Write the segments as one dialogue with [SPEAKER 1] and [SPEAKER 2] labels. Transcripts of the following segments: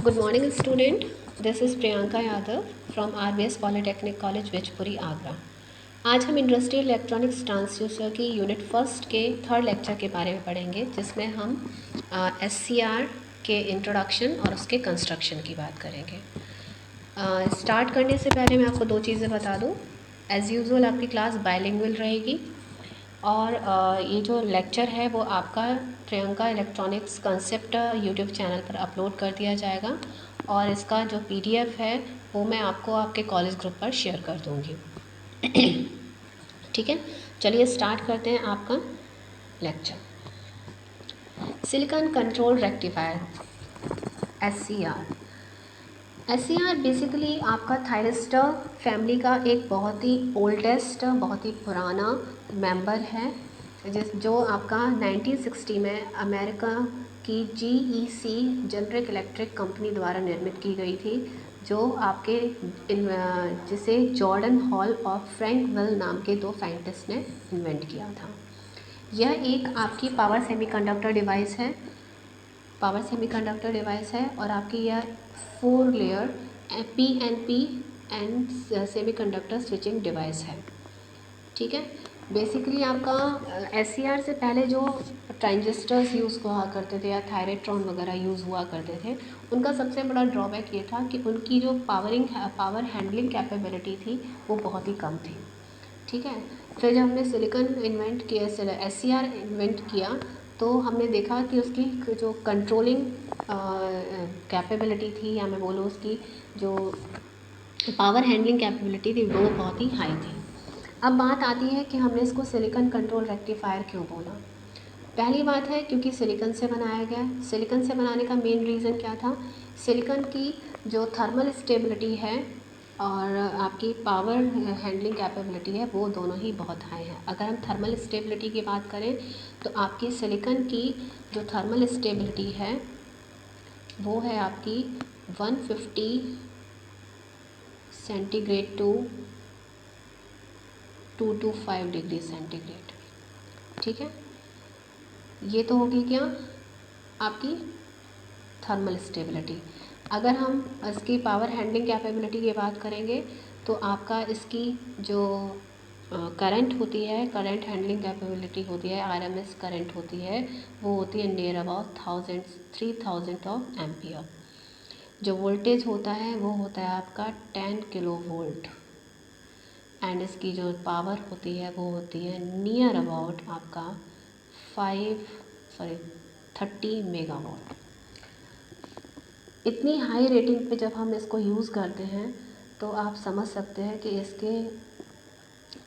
[SPEAKER 1] Good morning, student. This is Priyanka Yadav from RBS Polytechnic College, विजपुरी, Agra. आज हम industrial electronics transducer की unit first के third lecture के बारे में पढ़ेंगे, जिसमें हम SCR के इंट्रोडक्शन और उसके कंस्ट्रक्शन की बात करेंगे। स्टार्ट करने से पहले मैं आपको दो चीज़ें बता दूँ। एज़ यूजुअल आपकी क्लास बायलिंगुअल रहेगी और ये जो लेक्चर है वो आपका Priyanka electronics concept YouTube channel पर अपलोड कर दिया जाएगा और इसका जो PDF है वो मैं आपको आपके कॉलेज ग्रुप पर शेयर कर दूँगी। ठीक है, चलिए स्टार्ट करते हैं आपका lecture. Silicon control rectifier SCR basically आपका थायरिस्टर फैमिली का एक बहुत ही ओल्डेस्ट, बहुत ही पुराना मेंबर है, जो आपका 1960 में अमेरिका की GEC जनरिक इलेक्ट्रिक कंपनी द्वारा निर्मित की गई थी, जो आपके जिसे जॉर्डन हॉल और फ्रैंक वेल नाम के दो साइंटिस्ट ने इन्वेंट किया था। यह एक आपकी पावर सेमीकंडक्टर डिवाइस है और आपकी यह 4 layer PNP and semiconductor switching device है। ठीक है, बेसिकली आपका SCR से पहले जो ट्रांजिस्टर्स यूज़ हुआ करते थे या थायरेट्रॉन वगैरह यूज़ हुआ करते थे, उनका सबसे बड़ा ड्रॉबैक ये था कि उनकी जो पावर हैंडलिंग कैपेबिलिटी थी वो बहुत ही कम थी। ठीक है, फिर जब हमने SCR इन्वेंट किया तो हमने देखा कि उसकी जो कंट्रोलिंग कैपेबिलिटी थी, या मैं बोलूँ उसकी जो पावर हैंडलिंग कैपेबिलिटी थी वो बहुत ही हाई थी। अब बात आती है कि हमने इसको सिलिकॉन कंट्रोल रेक्टिफायर क्यों बोला। पहली बात है क्योंकि सिलिकॉन से बनाया गया है। सिलिकॉन से बनाने का मेन रीज़न क्या था, सिलिकॉन की जो थर्मल स्टेबिलिटी है और आपकी पावर हैंडलिंग कैपेबिलिटी है वो दोनों ही बहुत हाई है। अगर हम थर्मल स्टेबिलिटी की बात करें तो आपकी सिलिकॉन की जो थर्मल स्टेबिलिटी है वो है आपकी 150 सेंटीग्रेड टू 225 डिग्री सेंटीग्रेड। ठीक है, ये तो होगी क्या आपकी थर्मल स्टेबिलिटी। अगर हम इसकी पावर हैंडलिंग कैपेबिलिटी की बात करेंगे तो आपका इसकी जो करंट होती है, करंट हैंडलिंग कैपेबिलिटी होती है, RMS करंट होती है, वो होती है नियर अबाउट 3000 ऑफ एम्पियर। जो वोल्टेज होता है वो होता है आपका 10 किलो वोल्ट एंड इसकी जो पावर होती है वो होती है नियर अबाउट आपका 30 मेगावाट। इतनी हाई रेटिंग पे जब हम इसको यूज़ करते हैं तो आप समझ सकते हैं कि इसके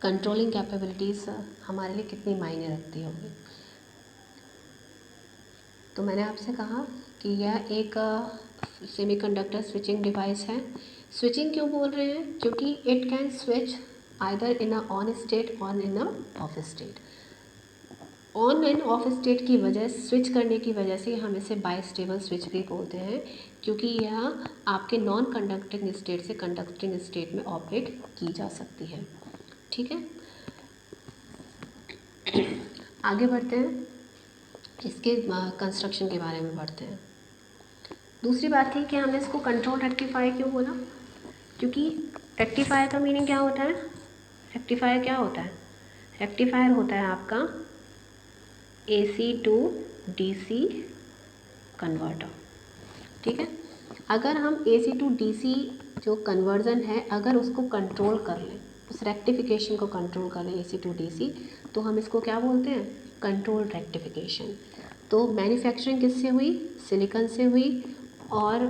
[SPEAKER 1] कंट्रोलिंग कैपेबिलिटीज़ हमारे लिए कितनी मायने रखती होगी। तो मैंने आपसे कहा कि यह एक सेमीकंडक्टर स्विचिंग डिवाइस है। स्विचिंग क्यों बोल रहे हैं, क्योंकि it can switch either in a on state और in a off state. On and off state की वजह, स्विच करने की वजह से हम इसे बाइस्टेबल स्विच भी बोलते हैं, क्योंकि यह आपके नॉन कंडक्टिंग स्टेट से कंडक्टिंग स्टेट में ऑपरेट की जा सकती है। ठीक है, आगे बढ़ते हैं, इसके कंस्ट्रक्शन के बारे में बढ़ते हैं। दूसरी बात थी कि हमने इसको कंट्रोल रेक्टिफायर क्यों बोला, क्योंकि रेक्टिफायर का मीनिंग क्या होता है, रेक्टिफायर क्या होता है, रेक्टिफायर होता है आपका AC टू DC कन्वर्टर। ठीक है, अगर हम AC टू DC जो कन्वर्जन है अगर उसको कंट्रोल कर लें, उस रेक्टिफिकेशन को कंट्रोल कर लें AC टू DC, तो हम इसको क्या बोलते हैं, कंट्रोल रेक्टिफिकेशन। तो मैन्युफैक्चरिंग किससे हुई, सिलिकॉन से हुई, और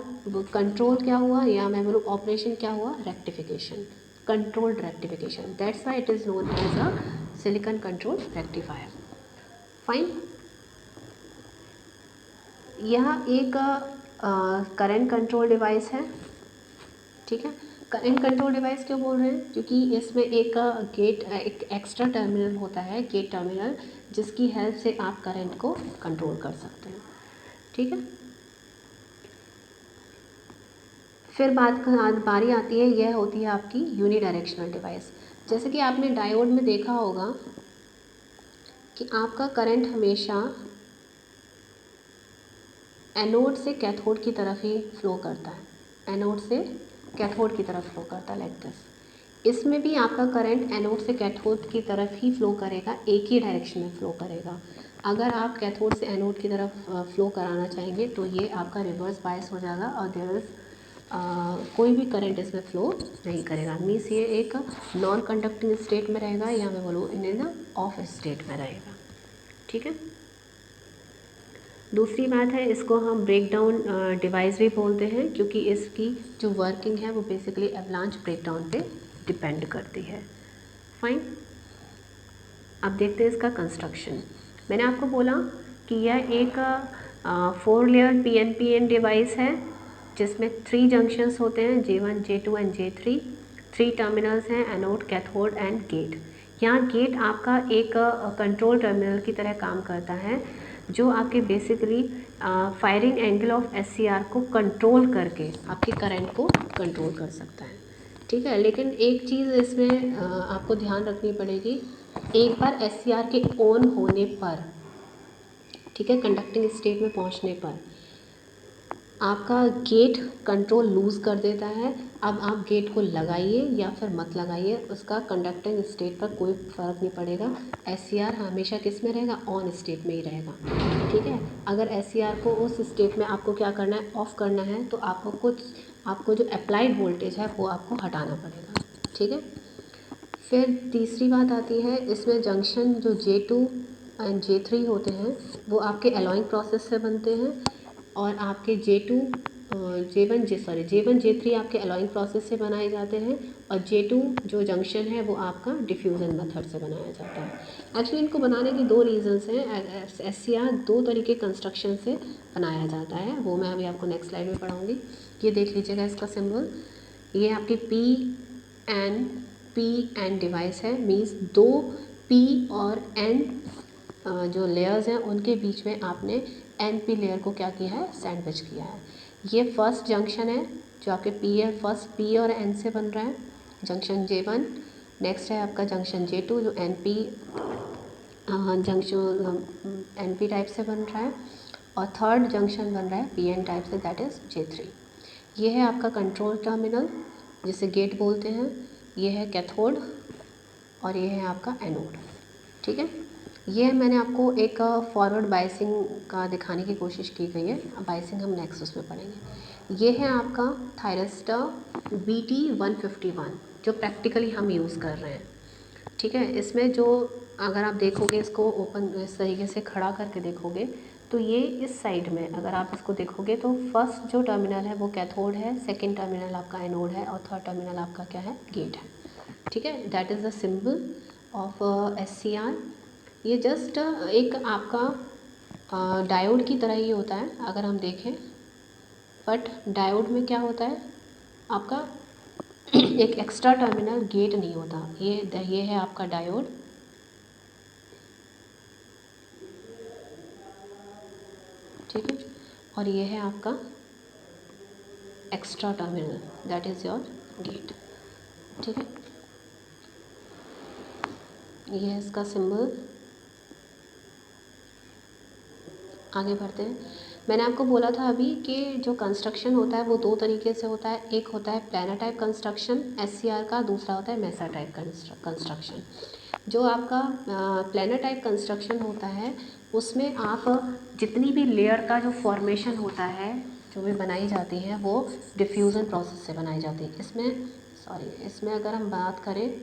[SPEAKER 1] कंट्रोल क्या हुआ, या मैं बोलूँ ऑपरेशन क्या हुआ, rectification, controlled rectification. That's why it is known as a silicon control rectifier. Fine, यह एक करंट कंट्रोल डिवाइस है। ठीक है, करंट कंट्रोल डिवाइस क्यों बोल रहे हैं, क्योंकि इसमें एक एक एक्स्ट्रा टर्मिनल होता है, गेट टर्मिनल, जिसकी हेल्प से आप करंट को कंट्रोल कर सकते हैं। ठीक है, फिर बारी आती है, यह होती है आपकी यूनिडायरेक्शनल डिवाइस। जैसे कि आपने डायोड में देखा होगा कि आपका करंट हमेशा एनोड से कैथोड की तरफ ही फ्लो करता है, एनोड से कैथोड की तरफ फ्लो करता है लाइक दिस। इसमें भी आपका करंट एनोड से कैथोड की तरफ ही फ्लो करेगा, एक ही डायरेक्शन में फ्लो करेगा। अगर आप कैथोड से एनोड की तरफ फ्लो कराना चाहेंगे तो ये आपका रिवर्स बायस हो जाएगा और देयर इज़ कोई भी करंट इसमें फ्लो नहीं करेगा। मीन्स ये एक नॉन कंडक्टिंग स्टेट में रहेगा, या मैं बोलूँ इन ऑफ स्टेट में रहेगा। ठीक है। दूसरी बात है, इसको हम ब्रेक डाउन डिवाइस भी बोलते हैं, क्योंकि इसकी जो वर्किंग है वो बेसिकली एवलांच ब्रेक डाउन पे डिपेंड करती है। फाइन। अब देखते हैं इसका कंस्ट्रक्शन। मैंने आपको बोला कि यह एक 4 लेयर PNPN डिवाइस है, जिसमें 3 जंक्शंस होते हैं, J1 J2 and J3। 3 terminals हैं, एनोड, कैथोड एंड गेट। यहाँ गेट आपका एक कंट्रोल टर्मिनल की तरह काम करता है, जो आपके basically firing angle of SCR को कंट्रोल करके आपके करंट को कंट्रोल कर सकता है। ठीक है। लेकिन एक चीज़ इसमें आपको ध्यान रखनी पड़ेगी, एक बार SCR के ऑन होने पर, ठीक है, कंडक्टिंग स्टेट में पहुंचने पर आपका गेट कंट्रोल लूज़ कर देता है। अब आप गेट को लगाइए या फिर मत लगाइए, उसका कंडक्टिंग स्टेट पर कोई फ़र्क नहीं पड़ेगा। SCR हमेशा किस में रहेगा, ऑन स्टेट में ही रहेगा। ठीक है। अगर SCR को उस स्टेट में आपको क्या करना है, ऑफ़ करना है, तो आपको जो अप्लाइड वोल्टेज है वो आपको हटाना पड़ेगा। ठीक है। फिर तीसरी बात आती है, इसमें जंक्शन जो J2 एंड J3 होते हैं वो आपके अलॉइंग प्रोसेस से बनते हैं, और आपके J1 J3 आपके अलॉइंग प्रोसेस से बनाए जाते हैं, और J2 जो जंक्शन है वो आपका डिफ्यूज़न मेथड से बनाया जाता है। एक्चुअली इनको बनाने की 2 रीज़न्स हैं। SCR 2 तरीके कंस्ट्रक्शन से बनाया जाता है, वो मैं अभी आपको नेक्स्ट स्लाइड में पढ़ाऊँगी। ये देख लीजिएगा इसका सिंबल, ये आपकी P एन डिवाइस है। मीन्स 2 P और N जो लेयर्स हैं उनके बीच में आपने NP लेयर को क्या किया है, सैंडविच किया है। ये फर्स्ट जंक्शन है जो आपके P है, फर्स्ट P और N से बन रहा है, जंक्शन J1। नेक्स्ट है आपका जंक्शन J2 जो जंक्शन NP टाइप से बन रहा है, और थर्ड जंक्शन बन रहा है PN टाइप से, दैट इज़ J3। ये है आपका कंट्रोल टर्मिनल जिसे गेट बोलते हैं, ये है कैथोड और ये है आपका एनोड। ठीक है। ये मैंने आपको एक फॉरवर्ड बायसिंग का दिखाने की कोशिश की गई है, बायसिंग हम नेक्स्ट उसमें पढ़ेंगे। ये है आपका थायरिस्टर BT151 जो प्रैक्टिकली हम यूज़ कर रहे हैं। ठीक है। इसमें जो अगर आप देखोगे, इसको ओपन इस तरीके से खड़ा करके देखोगे तो ये इस साइड में अगर आप इसको देखोगे तो फर्स्ट जो टर्मिनल है वो कैथोड है, सेकंड टर्मिनल आपका एनोड है, और थर्ड टर्मिनल आपका क्या है, गेट है। ठीक है। That is the symbol of SCR। ये जस्ट एक आपका डायोड की तरह ही होता है अगर हम देखें, बट डायोड में क्या होता है आपका एक एक्स्ट्रा टर्मिनल गेट नहीं होता। ये है आपका डायोड, ठीक है, और ये है आपका extra terminal, that is your gate. ठीक है। ये है इसका सिंबल। आगे बढ़ते हैं। मैंने आपको बोला था अभी कि जो कंस्ट्रक्शन होता है वो 2 तरीके से होता है, एक होता है प्लानर टाइप कंस्ट्रक्शन SCR का, दूसरा होता है मेसा टाइप कंस्ट्रक्शन। जो आपका प्लानर टाइप कंस्ट्रक्शन होता है उसमें आप जितनी भी लेयर का जो फॉर्मेशन होता है, जो भी बनाई जाती है, वो डिफ्यूज़न प्रोसेस से बनाई जाती है। इसमें अगर हम बात करें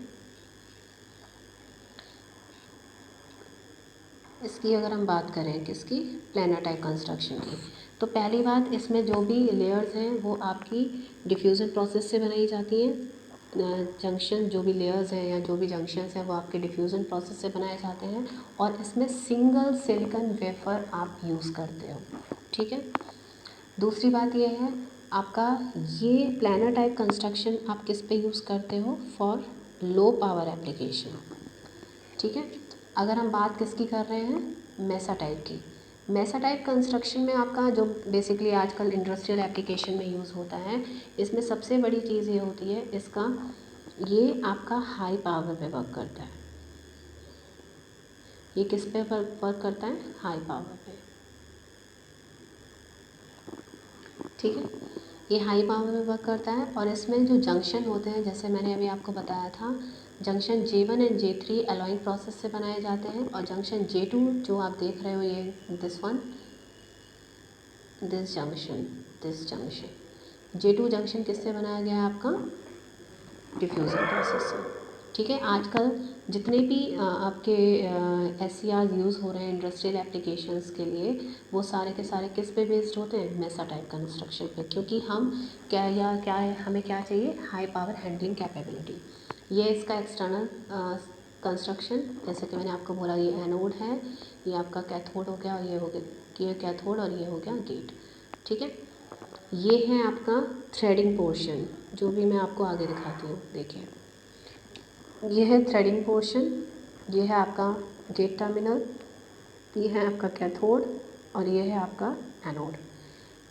[SPEAKER 1] किसकी, प्लानर टाइप कंस्ट्रक्शन की, तो पहली बात, इसमें जो भी लेयर्स हैं वो आपकी डिफ्यूज़न प्रोसेस से बनाई जाती हैं। जंक्शन जो भी लेयर्स हैं या जो भी जंक्शंस हैं वो आपके डिफ्यूज़न प्रोसेस से बनाए जाते हैं, और इसमें सिंगल सिलिकॉन वेफर आप यूज़ करते हो। ठीक है। दूसरी बात ये है आपका, ये प्लानर टाइप कंस्ट्रक्शन आप किस पे यूज़ करते हो, फॉर लो पावर एप्लीकेशन। ठीक है। अगर हम बात किसकी कर रहे हैं, मेसा टाइप की। मेसा टाइप कंस्ट्रक्शन में आपका जो बेसिकली आजकल इंडस्ट्रियल एप्लीकेशन में यूज़ होता है, इसमें सबसे बड़ी चीज़ ये होती है इसका, ये आपका हाई पावर पे वर्क करता है। ये किस पे वर्क करता है, हाई पावर पे। ठीक है, ये हाई पावर में वर्क करता है। और इसमें जो जंक्शन होते हैं, जैसे मैंने अभी आपको बताया था, junction J1 and J3 alloying process से बनाए जाते हैं, और जंक्शन J2 जो आप देख रहे हो ये दिस जंक्शन J2 जंक्शन किससे बनाया गया है आपका, डिफ्यूज़न प्रोसेस से। ठीक है, आजकल जितने भी आपके SCRs यूज़ हो रहे हैं इंडस्ट्रियल एप्लीकेशंस के लिए, वो सारे के सारे किस पे बेस्ड होते हैं, मेसा टाइप कंस्ट्रक्शन पे। क्योंकि हम क्या है, हमें क्या चाहिए, हाई पावर हैंडलिंग कैपेबिलिटी। ये इसका एक्सटर्नल कंस्ट्रक्शन, जैसे कि मैंने आपको बोला, ये एनोड है, ये आपका कैथोड हो गया, और ये हो गया, ये कैथोड, और ये हो गया गेट। ठीक है, ये है आपका थ्रेडिंग पोर्शन, जो भी मैं आपको आगे दिखाती हूँ। देखिए, ये है थ्रेडिंग पोर्शन, ये है आपका गेट टर्मिनल, ये है आपका कैथोड, और ये है आपका एनोड।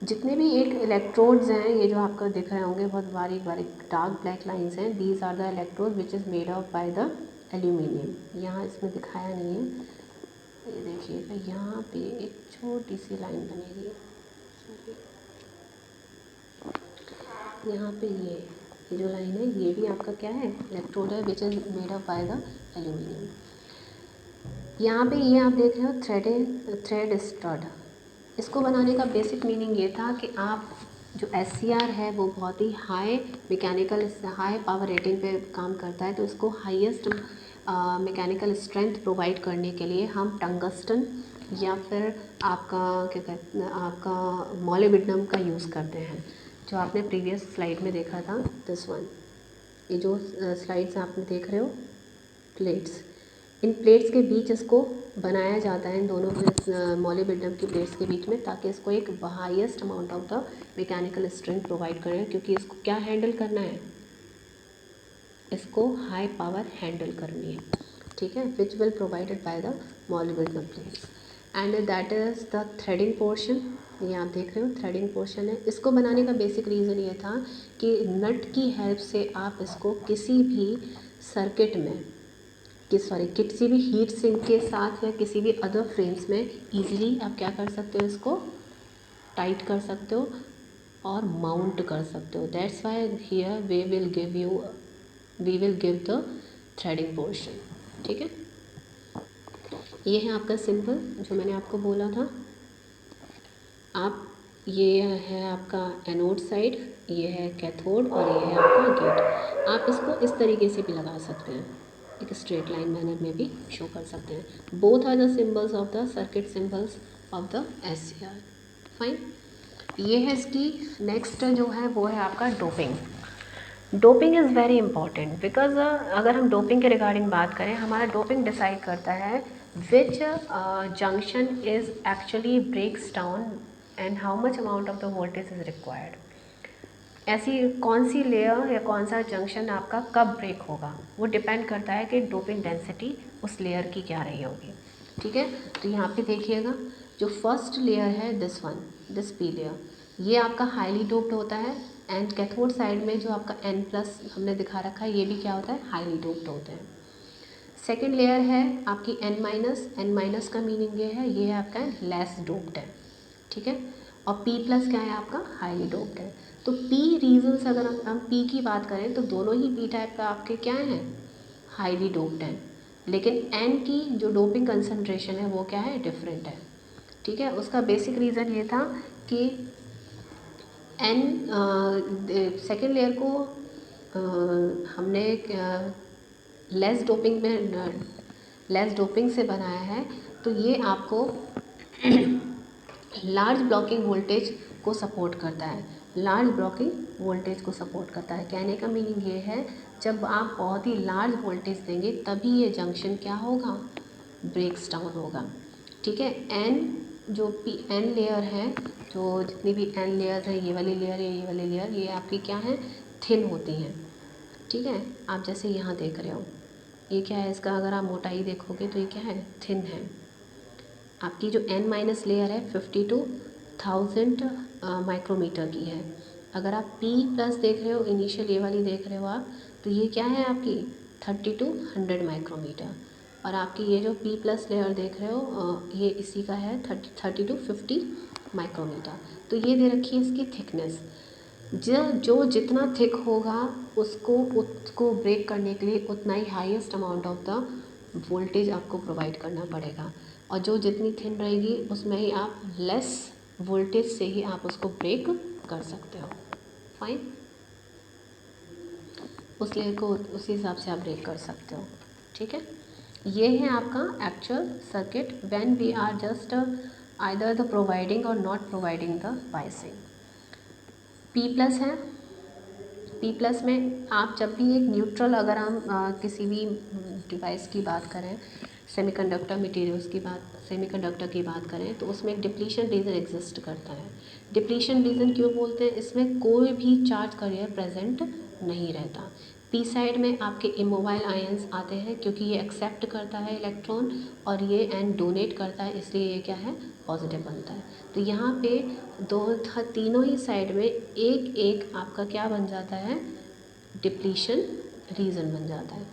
[SPEAKER 1] जितने भी एक इलेक्ट्रोड्स हैं, ये जो आपको दिख रहे होंगे बहुत बारीक बारीक डार्क ब्लैक लाइंस हैं, these are the electrode which is made of by the aluminium. यहाँ इसमें दिखाया नहीं है, ये देखिएगा, यहाँ पे एक छोटी सी लाइन बनेगी, यहाँ पे ये जो लाइन है, ये भी आपका क्या है, इलेक्ट्रोड है विच is made of by the aluminium. यहाँ पे ये आप देख रहे हो थ्रेड स्टड। इसको बनाने का बेसिक मीनिंग ये था कि आप जो SCR है वो बहुत ही हाई पावर रेटिंग पे काम करता है, तो उसको हाईएस्ट मैकेनिकल स्ट्रेंथ प्रोवाइड करने के लिए हम टंगस्टन या फिर आपका क्या कहते हैं, आपका मोलिब्डेनम का यूज़ करते हैं, जो आपने प्रीवियस स्लाइड में देखा था, दिस वन। ये जो स्लाइड्स आपने देख रहे हो, प्लेट्स, इन प्लेट्स के बीच इसको बनाया जाता है, इन दोनों मोलिब्डेनम की प्लेट्स के बीच में, ताकि इसको एक highest amount of the mechanical strength provide करें। क्योंकि इसको क्या हैंडल करना है, इसको हाई पावर हैंडल करनी है। ठीक है, which will provided by the molybdenum plates, and that is the threading portion. ये आप देख रहे हो थ्रेडिंग पोर्शन है। इसको बनाने का बेसिक रीज़न ये था कि नट की हेल्प से आप इसको किसी भी सर्किट में किसी भी हीट सिंक के साथ या किसी भी अदर फ्रेम्स में ईजिली आप क्या कर सकते हो, इसको टाइट कर सकते हो और माउंट कर सकते हो। That's why here we will give the threading portion. ठीक है, ये है आपका सिंपल जो मैंने आपको बोला था। आप ये है आपका एनोड साइड, ये है कैथोड, और ये है आपका गेट। आप इसको इस तरीके से भी लगा सकते हैं, एक स्ट्रेट लाइन मैनर में भी शो कर सकते हैं। Both are the symbols of the circuit symbols of the SCR। Fine, ये है इसकी नेक्स्ट जो है वो है आपका doping. Doping is very important because अगर हम डोपिंग के रिगार्डिंग बात करें, हमारा डोपिंग डिसाइड करता है which junction is actually breaks down and how much amount of the voltage is required. ऐसी कौन सी लेयर या कौन सा जंक्शन आपका कब ब्रेक होगा, वो डिपेंड करता है कि डोपिंग डेंसिटी उस लेयर की क्या रही होगी। ठीक है, तो यहाँ पे देखिएगा, जो फर्स्ट लेयर है दिस P लेयर, ये आपका हाईली डोप्ड होता है, एंड कैथोड साइड में जो आपका N+ हमने दिखा रखा है, ये भी क्या होता है, हाईली डोप्ड होते हैं। सेकेंड लेयर है आपकी N- का मीनिंग ये है आपका लेस डोप्ड है। ठीक है, और P+ क्या है आपका, हाईली डोप्ड है। तो P रीजन्स, अगर हम P की बात करें तो दोनों ही P टाइप का आपके क्या हैं, हाईली डोप्ड हैं, लेकिन N की जो डोपिंग कंसनट्रेशन है वो क्या है, डिफरेंट है। ठीक है, उसका बेसिक रीज़न ये था कि N सेकेंड लेयर को हमने लेस डोपिंग से बनाया है, तो ये आपको लार्ज ब्लॉकिंग वोल्टेज को सपोर्ट करता है। कहने का मीनिंग ये है, जब आप बहुत ही लार्ज वोल्टेज देंगे तभी ये जंक्शन क्या होगा, ब्रेक्स डाउन होगा। ठीक है, N लेयर है, जो जितनी भी N लेयर्स हैं, ये वाली लेयर ये आपकी क्या है, थिन होती हैं। ठीक है, आप जैसे यहाँ देख रहे हो, ये क्या है, इसका अगर आप मोटाई देखोगे तो ये क्या है, थिन है। आपकी जो N- लेयर है 52,000 माइक्रोमीटर की है। अगर आप P+ देख रहे हो, इनिशियल ये वाली देख रहे हो आप, तो ये क्या है आपकी 3200 माइक्रोमीटर। और आपकी ये जो P+ लेयर देख रहे हो, ये इसी का है 3250 माइक्रोमीटर। तो ये दे रखी है इसकी थिकनेस। जो जितना थिक होगा उसको ब्रेक करने के लिए उतना ही highest amount of the voltage आपको प्रोवाइड करना पड़ेगा, और जो जितनी थिन रहेगी उसमें ही आप लेस वोल्टेज से ही आप उसको ब्रेक कर सकते हो। फाइन, उस लेयर को उसी हिसाब से आप ब्रेक कर सकते हो। ठीक है, ये है आपका actual circuit when we are just either the providing और not providing the biasing. P plus है। पी प्लस में आप जब भी एक न्यूट्रल, अगर हम किसी भी डिवाइस की बात करें, सेमीकंडक्टर मटेरियल्स की बात, सेमीकंडक्टर की बात करें, तो उसमें एक डिप्लीशन रीजन एग्जिस्ट करता है। डिप्लीशन रीजन क्यों बोलते हैं? इसमें कोई भी चार्ज कैरियर प्रेजेंट नहीं रहता। पी साइड में आपके इमोबाइल आयंस आते हैं, क्योंकि ये एक्सेप्ट करता है इलेक्ट्रॉन और ये एंड डोनेट करता है, इसलिए ये क्या है, पॉजिटिव बनता है। तो यहाँ पे तीनों ही साइड में एक एक आपका क्या बन जाता है, डिप्लीशन रीजन बन जाता है।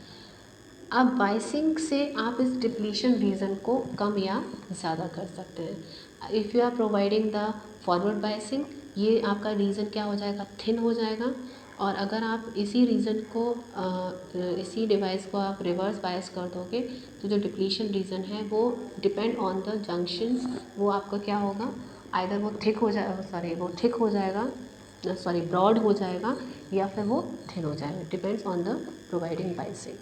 [SPEAKER 1] अब बायसिंग से आप इस डिप्लीशन रीजन को कम या ज़्यादा कर सकते हैं। If you are providing the forward biasing, ये आपका रीजन क्या हो जाएगा, थिन हो जाएगा। और अगर आप इसी रीजन को इसी डिवाइस को आप रिवर्स बायस कर दोगे, तो जो डिप्लीशन रीजन है वो डिपेंड ऑन द जंक्शंस, वो आपका क्या होगा, आइदर वो थिक हो जाए वो थिक हो जाएगा, ब्रॉड हो जाएगा, या फिर वो थिन हो जाएगा, depends on the providing biasing.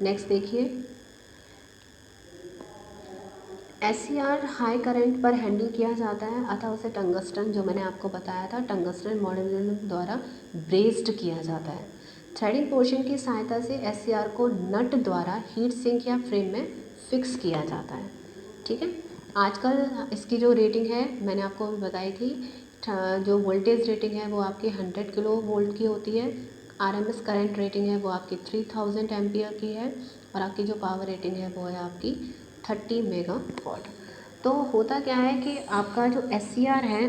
[SPEAKER 1] Next देखिए, SCR हाई करंट पर हैंडल किया जाता है, अतः उसे टंगस्टन, जो मैंने आपको बताया था, टंगस्टन मॉडलिज्म द्वारा ब्रेस्ड किया जाता है। थ्रेडिंग पोर्शन की सहायता से SCR को नट द्वारा हीट सिंक या फ्रेम में फिक्स किया जाता है। ठीक है, आजकल इसकी जो रेटिंग है मैंने आपको अभी बताई थी, जो वोल्टेज रेटिंग है वो आपकी 100 किलो वोल्ट की होती है। RMS करंट रेटिंग है वो आपकी 3000 एम्पियर की है, और आपकी जो पावर रेटिंग है वो है आपकी 30 मेगावाट। तो होता क्या है कि आपका जो SCR है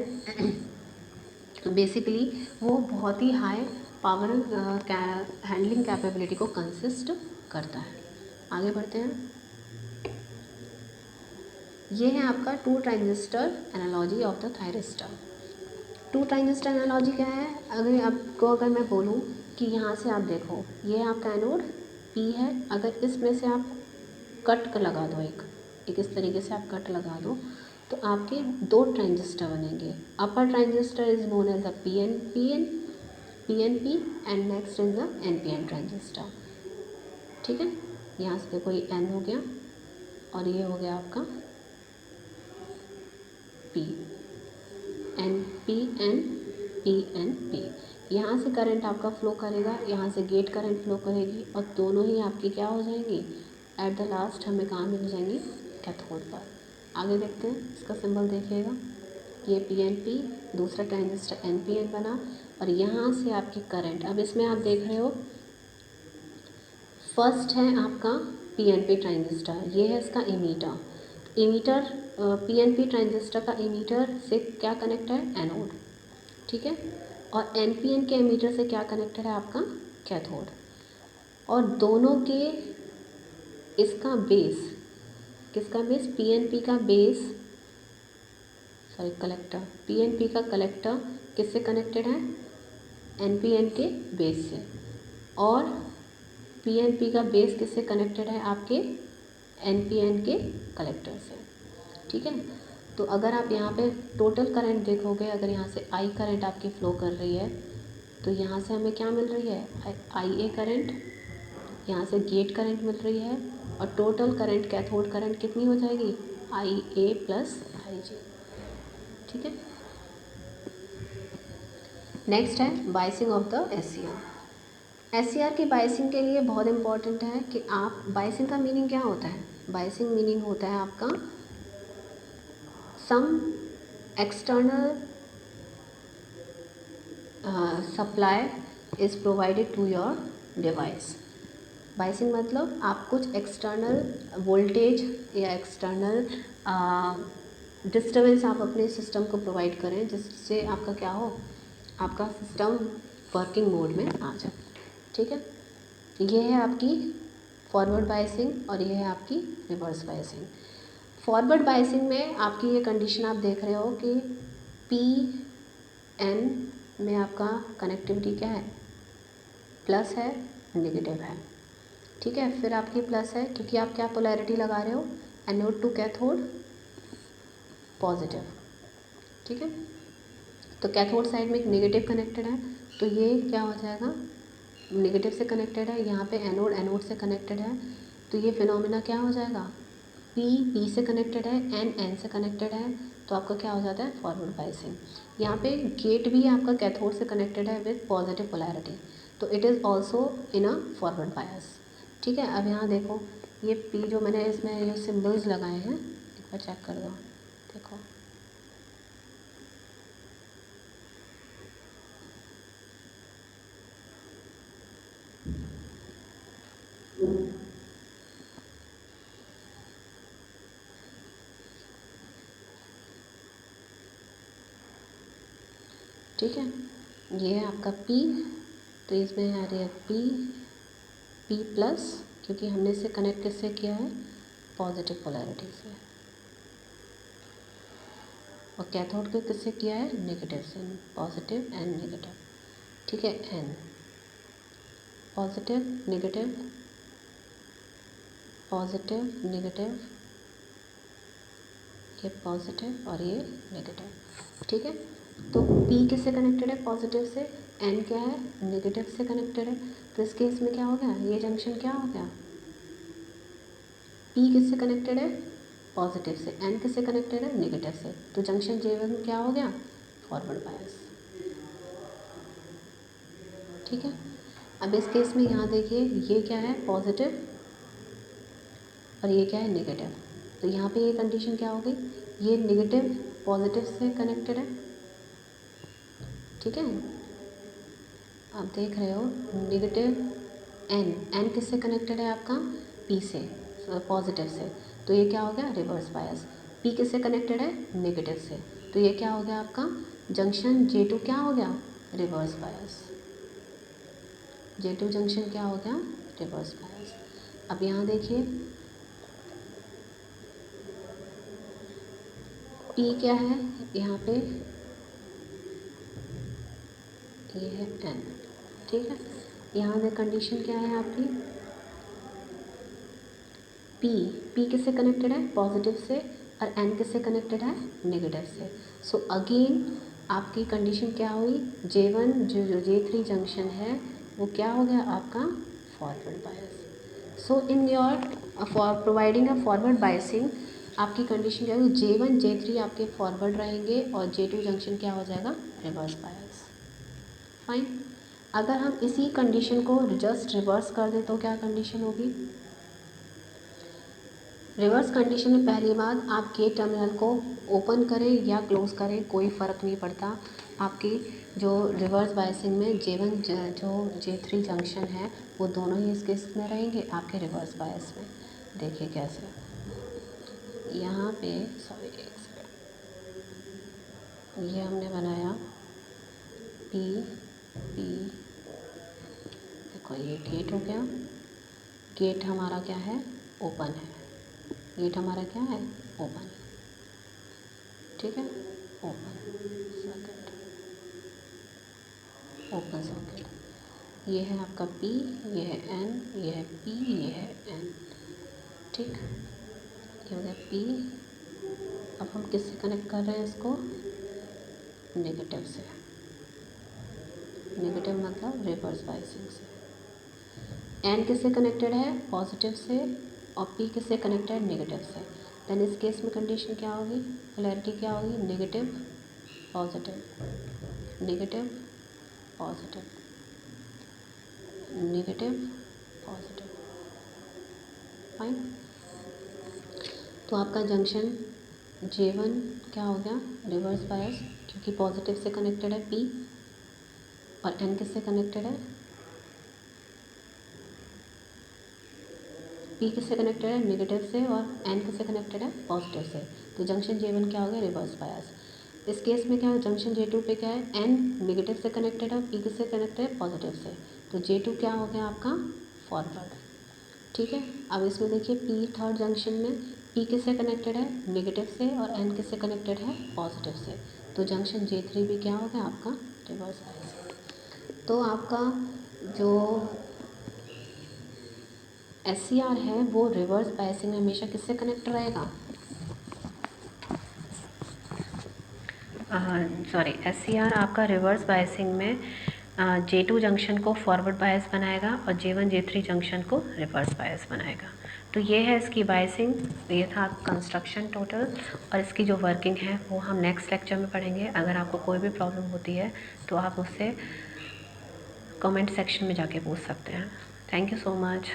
[SPEAKER 1] बेसिकली वो बहुत ही हाई पावर हैंडलिंग कैपेबिलिटी को कंसिस्ट करता है। आगे बढ़ते हैं। ये है आपका two transistor analogy of the thyristor. Two transistor analogy क्या है? अगर मैं बोलूँ कि यहाँ से आप देखो, ये आपका एनोड P है, अगर इसमें से आप कट लगा दो, एक इस तरीके से आप कट लगा दो, तो आपके दो ट्रांजिस्टर बनेंगे। Upper transistor is known as the PNP and next is the NPN transistor. ठीक है, यहाँ से देखो ये N हो गया और ये हो गया आपका P, NPN यहाँ से करंट आपका फ्लो करेगा, यहाँ से गेट करंट फ्लो करेगी, और दोनों ही आपकी क्या हो जाएंगी, एट द लास्ट हमें कहाँ मिल जाएंगी, कैथोड पर। आगे देखते हैं, इसका सिंबल देखिएगा, ये PNP, दूसरा ट्रांजिस्टर NPN बना, और यहाँ से आपकी करंट, अब इसमें आप देख रहे हो फर्स्ट है आपका PNP ट्रांजिस्टर, ये है इसका इमीटर। PNP ट्रांजिस्टर का इमीटर से क्या कनेक्ट है, एनोड। ठीक है, और NPN के एमीटर से क्या कनेक्टेड है आपका, कैथोड। और दोनों के इसका बेस, किसका बेस, PNP का बेस, कलेक्टर, PNP का कलेक्टर किससे कनेक्टेड है, NPN के बेस से, और PNP का बेस किससे कनेक्टेड है, आपके NPN के कलेक्टर से। ठीक है, तो अगर आप यहाँ पे टोटल करंट देखोगे, अगर यहाँ से I करंट आपकी फ़्लो कर रही है, तो यहाँ से हमें क्या मिल रही है, IA करंट, यहाँ से गेट करंट मिल रही है, और टोटल करंट कैथोड करंट कितनी हो जाएगी, IA प्लस IG। ठीक है, नेक्स्ट है बायसिंग ऑफ द SCR की बायसिंग के लिए बहुत इम्पॉर्टेंट है कि आप, बायसिंग का मीनिंग क्या होता है, बायसिंग मीनिंग होता है आपका some external supply is provided to your device. Biasing मतलब आप कुछ एक्सटर्नल वोल्टेज या एक्सटर्नल डिस्टर्बेंस आप अपने सिस्टम को प्रोवाइड करें, जिससे आपका क्या हो, आपका सिस्टम वर्किंग मोड में आ जाए। ठीक है, ये है आपकी फॉरवर्ड बायसिंग और ये है आपकी रिवर्स बायसिंग। फॉरवर्ड बायसिंग में आपकी ये कंडीशन आप देख रहे हो कि पी एन में आपका कनेक्टिविटी क्या है, प्लस है, नेगेटिव है, ठीक है। फिर आपकी प्लस है क्योंकि आप क्या पोलैरिटी लगा रहे हो, एनोड टू कैथोड पॉजिटिव, ठीक है। तो कैथोड साइड में एक नेगेटिव कनेक्टेड है, तो ये क्या हो जाएगा, नेगेटिव से कनेक्टेड है, यहाँ पे एनोड एनोड से कनेक्टेड है, तो ये फिनोमिना क्या हो जाएगा, पी पी से कनेक्टेड है, एन एन से कनेक्टेड है, तो आपका क्या हो जाता है, फॉरवर्ड बायसिंग। यहाँ पे गेट भी आपका कैथोड से कनेक्टेड है विथ पॉजिटिव पोलैरिटी, तो it is also in a forward bias, ठीक है। अब यहाँ देखो ये पी जो मैंने इसमें ये सिम्बल्स लगाए हैं, एक बार चेक कर दो, देखो ठीक है। ये है आपका P, तो इसमें आ रही है P प्लस, क्योंकि हमने इसे कनेक्ट किससे किया है, पॉजिटिव पोलैरिटी से, और कैथोड को किससे किया है, नेगेटिव से, पॉजिटिव एंड नेगेटिव, ठीक है। N positive negative positive negative, ये पॉजिटिव और ये नेगेटिव, ठीक है। तो P किससे कनेक्टेड है, पॉजिटिव से, N क्या है, नेगेटिव से कनेक्टेड है, तो इस केस में क्या हो गया, ये जंक्शन क्या हो गया, P किससे कनेक्टेड है, पॉजिटिव से, N किससे कनेक्टेड है, नेगेटिव से, तो जंक्शन J1 क्या हो गया, फॉरवर्ड बायस, ठीक है। अब इस केस में यहाँ देखिए ये क्या है, पॉजिटिव और ये क्या है, नेगेटिव, तो यहाँ पे ये कंडीशन क्या हो गई, ये नेगेटिव पॉजिटिव से कनेक्टेड है, ठीक है। आप देख रहे हो नेगेटिव एन किससे कनेक्टेड है आपका, पी से, पॉजिटिव से, तो ये क्या हो गया, रिवर्स बायस। पी किससे कनेक्टेड है, नेगेटिव से, तो ये क्या हो गया आपका, जंक्शन J2 क्या हो गया, रिवर्स बायस, J2 जंक्शन क्या हो गया, रिवर्स बायस। अब यहाँ देखिए P क्या है, यहाँ पे ये है N, ठीक है। यहाँ में कंडीशन क्या है आपकी, P किससे कनेक्टेड है, पॉजिटिव से, और N किससे कनेक्टेड है, नेगेटिव से, सो अगेन आपकी कंडीशन क्या हुई, J1 जो J3 जंक्शन है वो क्या हो गया आपका, forward bias. So in your for providing a forward biasing, आपकी कंडीशन क्या होगी, J1 J3 आपके फॉरवर्ड रहेंगे और J2 जंक्शन क्या हो जाएगा, रिवर्स बायस, फाइन। अगर हम इसी कंडीशन को जस्ट रिवर्स कर दें तो क्या कंडीशन होगी, रिवर्स कंडीशन में पहली बात, आप गेट टर्मिनल को ओपन करें या क्लोज़ करें कोई फ़र्क नहीं पड़ता, आपकी जो रिवर्स बायसिंग में J1 जो J3 जंक्शन है वो दोनों ही इस केस में रहेंगे आपके रिवर्स बायस में। देखिए कैसे, यहाँ पे सॉरी एक सेकंड, ये हमने बनाया P देखो ये गेट हो गया, गेट हमारा क्या है, ओपन है, गेट हमारा क्या है, ओपन है, ठीक है, ओपन सर्किट, ओपन सर्किट, ये है आपका P, ये है N, ये है P, ये है N, ठीक, ये हो गया P। अब हम किससे कनेक्ट कर रहे हैं इसको, नेगेटिव से, नेगेटिव मतलब रिवर्स बायसिंग से। N किससे कनेक्टेड है, पॉजिटिव से, और P किससे कनेक्टेड है, नेगेटिव से, देन इस केस में कंडीशन क्या होगी, पोलैरिटी क्या होगी, negative positive, negative positive, negative positive, fine. तो आपका जंक्शन J1 क्या हो गया, रिवर्स बायस, क्योंकि पॉजिटिव से कनेक्टेड है P, और N किससे कनेक्टेड है, P किससे कनेक्टेड है, नेगेटिव से, और N किससे कनेक्टेड है, पॉजिटिव से, तो जंक्शन J1 क्या हो गया, रिवर्स बायस। इस केस में क्या है, जंक्शन J2 पे क्या है, N नेगेटिव से कनेक्टेड है और P किससे कनेक्टेड है, पॉजिटिव से, तो J2 क्या हो गया आपका, फॉरवर्ड, ठीक है। अब इसमें देखिए पी थर्ड जंक्शन में पी किससे कनेक्टेड है, नेगेटिव से, और एन किससे कनेक्टेड है, पॉजिटिव से। तो जंक्शन J3 भी क्या हो गया आपका, रिवर्स बायस। तो आपका जो SCR है वो रिवर्स बायसिंग में हमेशा किससे कनेक्ट रहेगा, सॉरी SCR आपका रिवर्स बायसिंग में J2 जंक्शन को फॉरवर्ड बायस बनाएगा और J1 J3 जंक्शन को रिवर्स बायस बनाएगा। तो ये है इसकी बायसिंग, ये था कंस्ट्रक्शन टोटल, और इसकी जो वर्किंग है वो हम नेक्स्ट लेक्चर में पढ़ेंगे। अगर आपको कोई भी प्रॉब्लम होती है तो आप उससे कमेंट सेक्शन में जाके पूछ सकते हैं। Thank you so much.